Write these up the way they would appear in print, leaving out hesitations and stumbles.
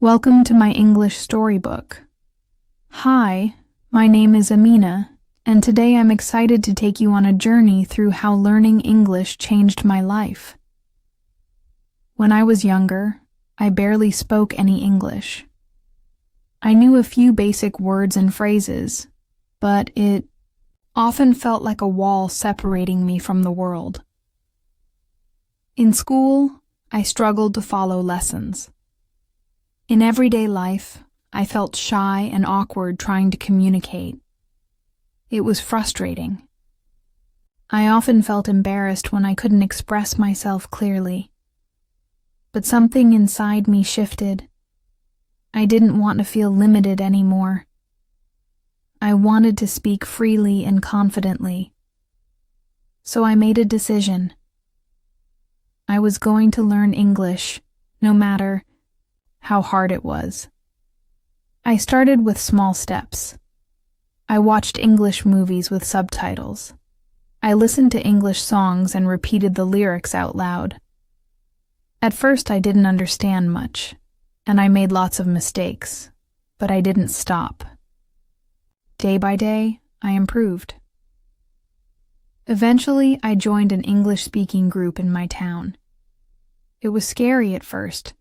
Welcome to my English storybook. Hi, my name is Amina, and today I'm excited to take you on a journey through how learning English changed my life. When I was younger, I barely spoke any English. I knew a few basic words and phrases, but it often felt like a wall separating me from the world. In school, I struggled to follow lessons. In everyday life, I felt shy and awkward trying to communicate. It was frustrating. I often felt embarrassed when I couldn't express myself clearly. But something inside me shifted. I didn't want to feel limited anymore. I wanted to speak freely and confidently. So I made a decision. I was going to learn English, no matter how hard it was. I started with small steps. I watched English movies with subtitles. I listened to English songs and repeated the lyrics out loud. At first, I didn't understand much, and I made lots of mistakes, but I didn't stop. Day by day, I improved. Eventually, I joined an English-speaking group in my town. It was scary at first,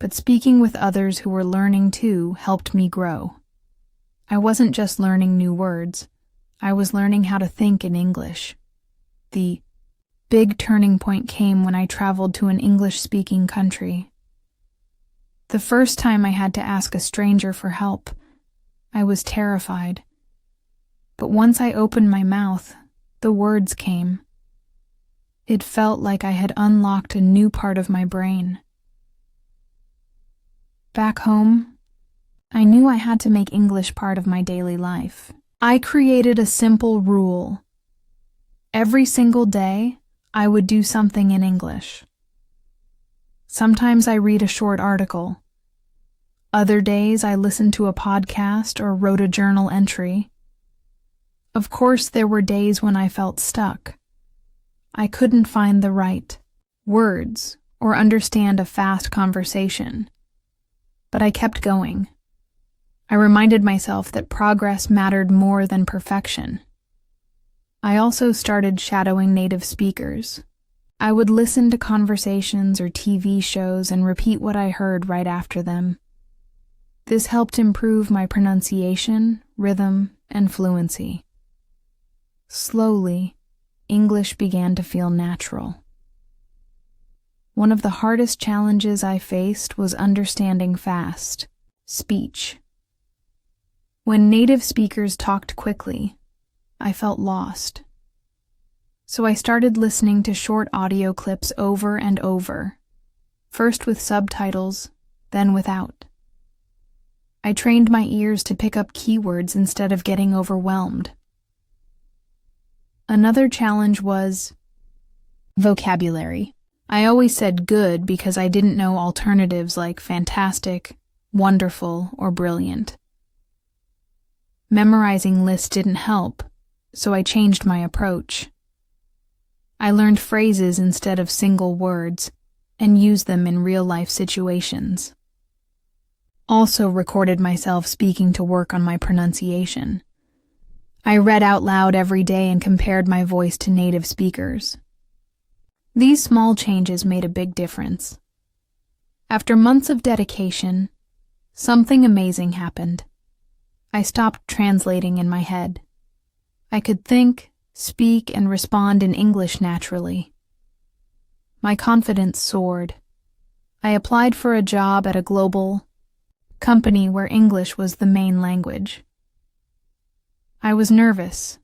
but speaking with others who were learning too helped me grow. I wasn't just learning new words, I was learning how to think in English. The big turning point came when I traveled to an English-speaking country. The first time I had to ask a stranger for help, I was terrified. But once I opened my mouth, the words came. It felt like I had unlocked a new part of my brain. Back home, I knew I had to make English part of my daily life. I created a simple rule. Every single day, I would do something in English. Sometimes I read a short article. Other days, I listened to a podcast or wrote a journal entry. Of course, there were days when I felt stuck. I couldn't find the right words or understand a fast conversation. But I kept going. I reminded myself that progress mattered more than perfection. I also started shadowing native speakers. I would listen to conversations or TV shows and repeat what I heard right after them. This helped improve my pronunciation, rhythm, and fluency. Slowly, English began to feel natural. One of the hardest challenges I faced was understanding fast speech. When native speakers talked quickly, I felt lost. So I started listening to short audio clips over and over, first with subtitles, then without. I trained my ears to pick up keywords instead of getting overwhelmed. Another challenge was vocabulary. I always said good because I didn't know alternatives like fantastic, wonderful, or brilliant. Memorizing lists didn't help, so I changed my approach. I learned phrases instead of single words and used them in real-life situations. Also recorded myself speaking to work on my pronunciation. I read out loud every day and compared my voice to native speakers. These small changes made a big difference. After months of dedication, something amazing happened. I stopped translating in my head. I could think, speak, and respond in English naturally. My confidence soared. I applied for a job at a global company where English was the main language. I was nervous,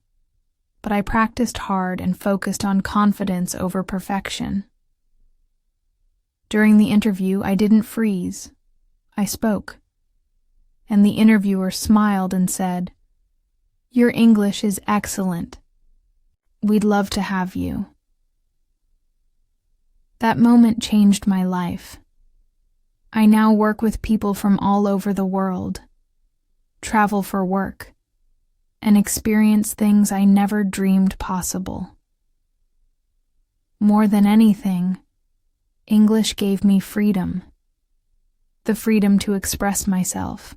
but I practiced hard and focused on confidence over perfection. During the interview, I didn't freeze. I spoke. And the interviewer smiled and said, "Your English is excellent. We'd love to have you." That moment changed my life. I now work with people from all over the world, travel for work, and experience things I never dreamed possible. More than anything, English gave me freedom. the freedom to express myself,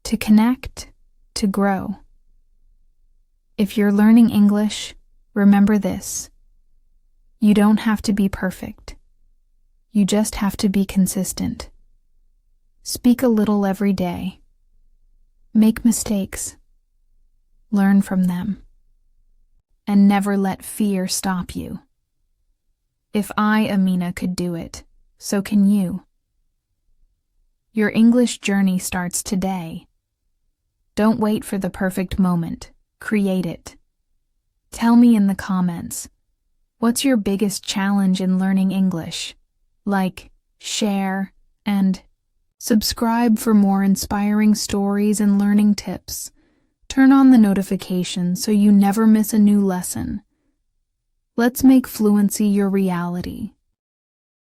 to connect, to grow. If you're learning English, remember this. You don't have to be perfect. You just have to be consistent. Speak a little every day. Make mistakes. Learn from them. And never let fear stop you. If I, Amina, could do it, so can you. Your English journey starts today. Don't wait for the perfect moment. Create it. Tell me in the comments, what's your biggest challenge in learning English? Like, share, and subscribe for more inspiring stories and learning tips. Turn on the notifications so you never miss a new lesson. Let's make fluency your reality.